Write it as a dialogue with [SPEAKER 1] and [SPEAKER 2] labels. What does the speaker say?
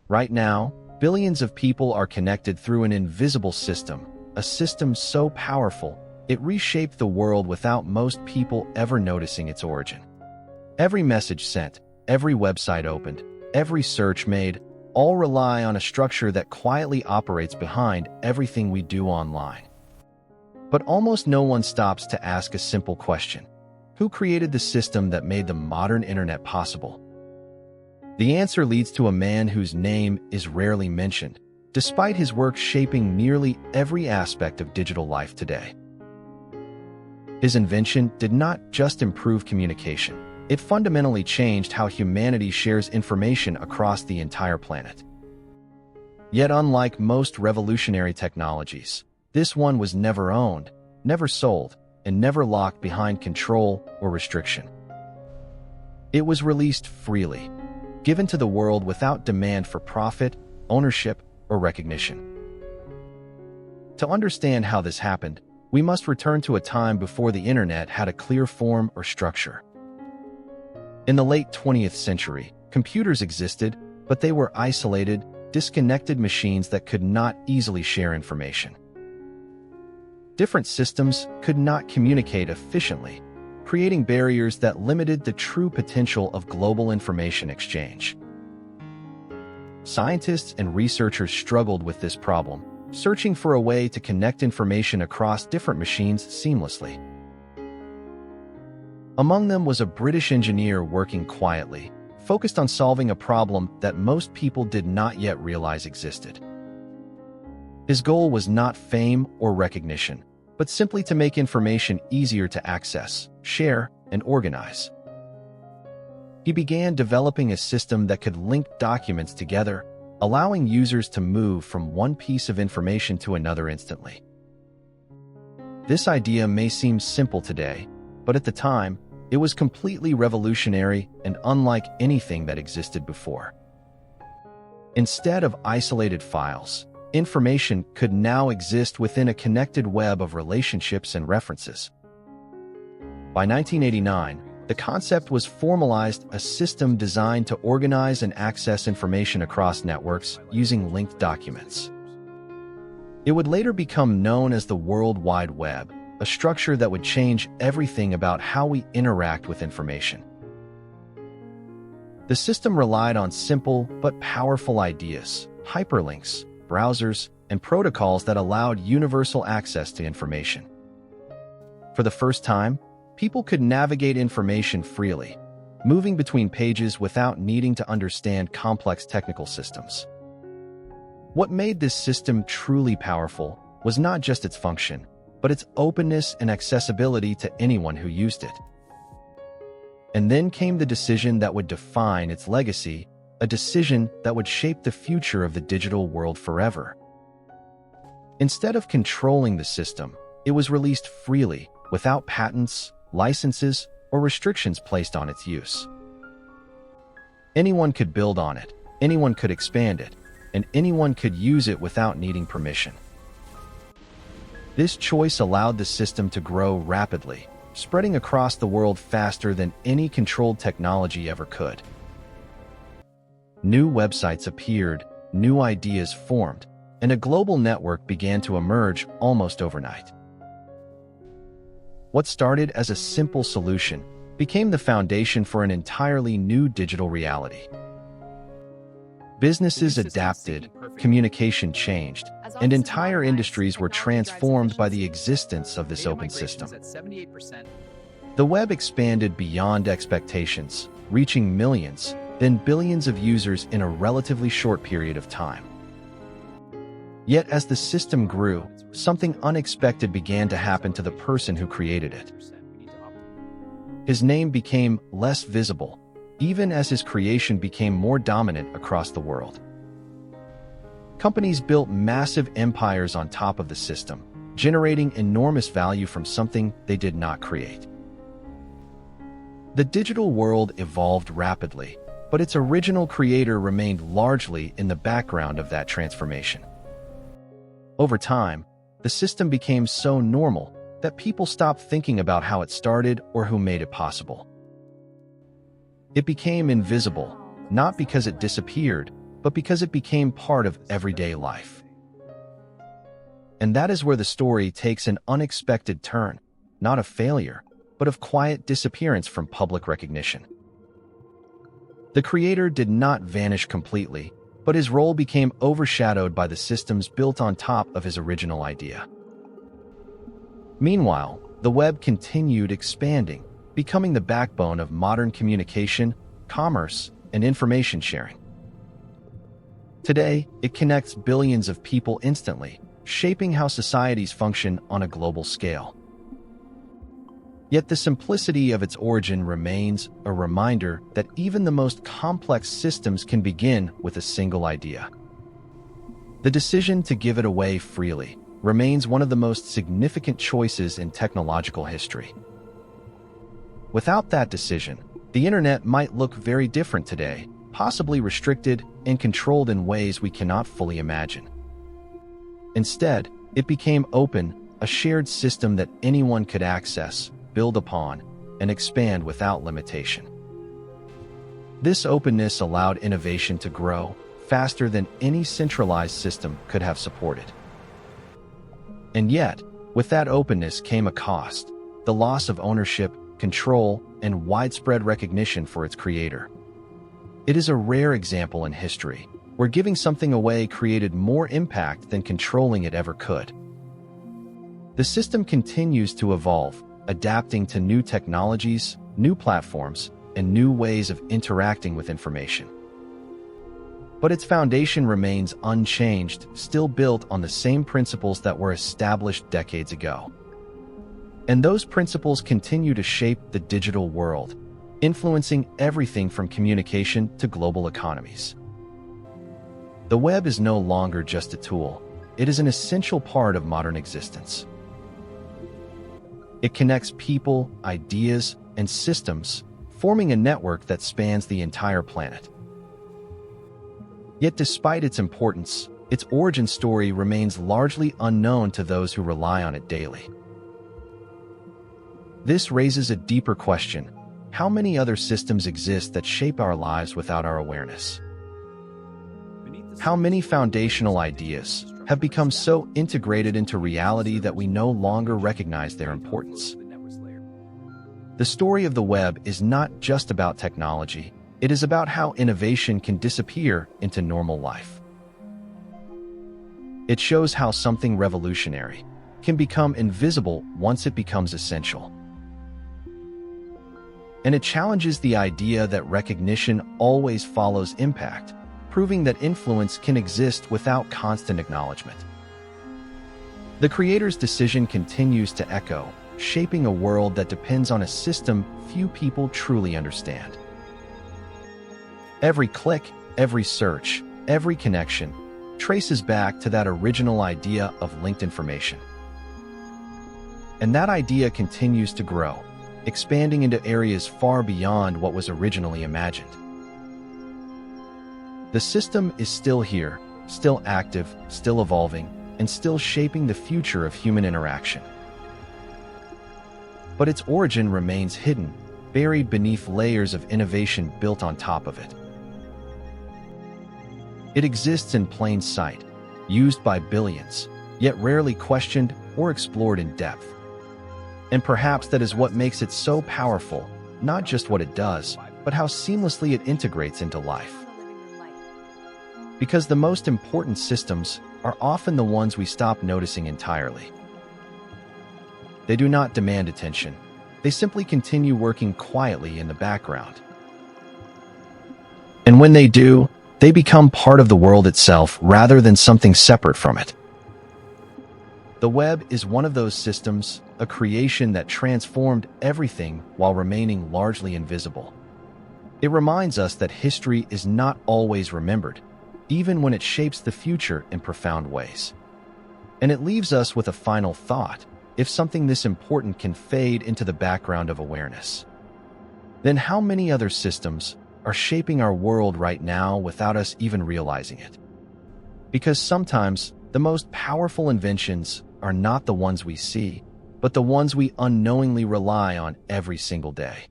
[SPEAKER 1] Right now, billions of people are connected through an invisible system, a system so powerful, it reshaped the world without most people ever noticing its origin. Every message sent, every website opened, every search made, all rely on a structure that quietly operates behind everything we do online. But almost no one stops to ask a simple question. Who created the system that made the modern internet possible? The answer leads to a man whose name is rarely mentioned, despite his work shaping nearly every aspect of digital life today. His invention did not just improve communication. It fundamentally changed how humanity shares information across the entire planet. Yet unlike most revolutionary technologies, this one was never owned, never sold, and never locked behind control or restriction. It was released freely, given to the world without demand for profit, ownership, or recognition. To understand how this happened, we must return to a time before the internet had a clear form or structure. In the late 20th century, computers existed, but they were isolated, disconnected machines that could not easily share information. Different systems could not communicate efficiently, creating barriers that limited the true potential of global information exchange. Scientists and researchers struggled with this problem, searching for a way to connect information across different machines seamlessly. Among them was a British engineer working quietly, focused on solving a problem that most people did not yet realize existed. His goal was not fame or recognition, but simply to make information easier to access, share, and organize. He began developing a system that could link documents together, allowing users to move from one piece of information to another instantly. This idea may seem simple today, but at the time, it was completely revolutionary and unlike anything that existed before. Instead of isolated files, information could now exist within a connected web of relationships and references. By 1989, the concept was formalized, a system designed to organize and access information across networks using linked documents. It would later become known as the World Wide Web, a structure that would change everything about how we interact with information. The system relied on simple but powerful ideas, hyperlinks, browsers, and protocols that allowed universal access to information. For the first time, people could navigate information freely, moving between pages without needing to understand complex technical systems. What made this system truly powerful was not just its function, but its openness and accessibility to anyone who used it. And then came the decision that would define its legacy, a decision that would shape the future of the digital world forever. Instead of controlling the system, it was released freely, without patents, licenses, or restrictions placed on its use. Anyone could build on it, anyone could expand it, and anyone could use it without needing permission. This choice allowed the system to grow rapidly, spreading across the world faster than any controlled technology ever could. New websites appeared, new ideas formed, and a global network began to emerge almost overnight. What started as a simple solution became the foundation for an entirely new digital reality. Businesses adapted, communication changed, and entire industries were transformed by the existence of this open system. The web expanded beyond expectations, reaching millions, then billions of users in a relatively short period of time. Yet as the system grew, something unexpected began to happen to the person who created it. His name became less visible, even as his creation became more dominant across the world. Companies built massive empires on top of the system, generating enormous value from something they did not create. The digital world evolved rapidly, but its original creator remained largely in the background of that transformation. Over time, the system became so normal that people stopped thinking about how it started or who made it possible. It became invisible, not because it disappeared, but because it became part of everyday life. And that is where the story takes an unexpected turn, not of failure, but of quiet disappearance from public recognition. The creator did not vanish completely, but his role became overshadowed by the systems built on top of his original idea. Meanwhile, the web continued expanding, becoming the backbone of modern communication, commerce, and information sharing. Today, it connects billions of people instantly, shaping how societies function on a global scale. Yet the simplicity of its origin remains a reminder that even the most complex systems can begin with a single idea. The decision to give it away freely remains one of the most significant choices in technological history. Without that decision, the internet might look very different today, possibly restricted and controlled in ways we cannot fully imagine. Instead, it became open, a shared system that anyone could access, build upon, and expand without limitation. This openness allowed innovation to grow faster than any centralized system could have supported. And yet, with that openness came a cost: the loss of ownership, control, and widespread recognition for its creator. It is a rare example in history where giving something away created more impact than controlling it ever could. The system continues to evolve, adapting to new technologies, new platforms, and new ways of interacting with information. But its foundation remains unchanged, still built on the same principles that were established decades ago. And those principles continue to shape the digital world, influencing everything from communication to global economies. The web is no longer just a tool, it is an essential part of modern existence. It connects people, ideas, and systems, forming a network that spans the entire planet. Yet despite its importance, its origin story remains largely unknown to those who rely on it daily. This raises a deeper question: how many other systems exist that shape our lives without our awareness? How many foundational ideas have become so integrated into reality that we no longer recognize their importance? The story of the web is not just about technology, it is about how innovation can disappear into normal life. It shows how something revolutionary can become invisible once it becomes essential. And it challenges the idea that recognition always follows impact, proving that influence can exist without constant acknowledgement. The creator's decision continues to echo, shaping a world that depends on a system few people truly understand. Every click, every search, every connection traces back to that original idea of linked information. And that idea continues to grow, expanding into areas far beyond what was originally imagined. The system is still here, still active, still evolving, and still shaping the future of human interaction. But its origin remains hidden, buried beneath layers of innovation built on top of it. It exists in plain sight, used by billions, yet rarely questioned or explored in depth. And perhaps that is what makes it so powerful, not just what it does, but how seamlessly it integrates into life. Because the most important systems are often the ones we stop noticing entirely. They do not demand attention. They simply continue working quietly in the background. And when they do, they become part of the world itself rather than something separate from it. The web is one of those systems, a creation that transformed everything while remaining largely invisible. It reminds us that history is not always remembered, even when it shapes the future in profound ways. And it leaves us with a final thought: if something this important can fade into the background of awareness, then how many other systems are shaping our world right now without us even realizing it? Because sometimes the most powerful inventions are not the ones we see, but the ones we unknowingly rely on every single day.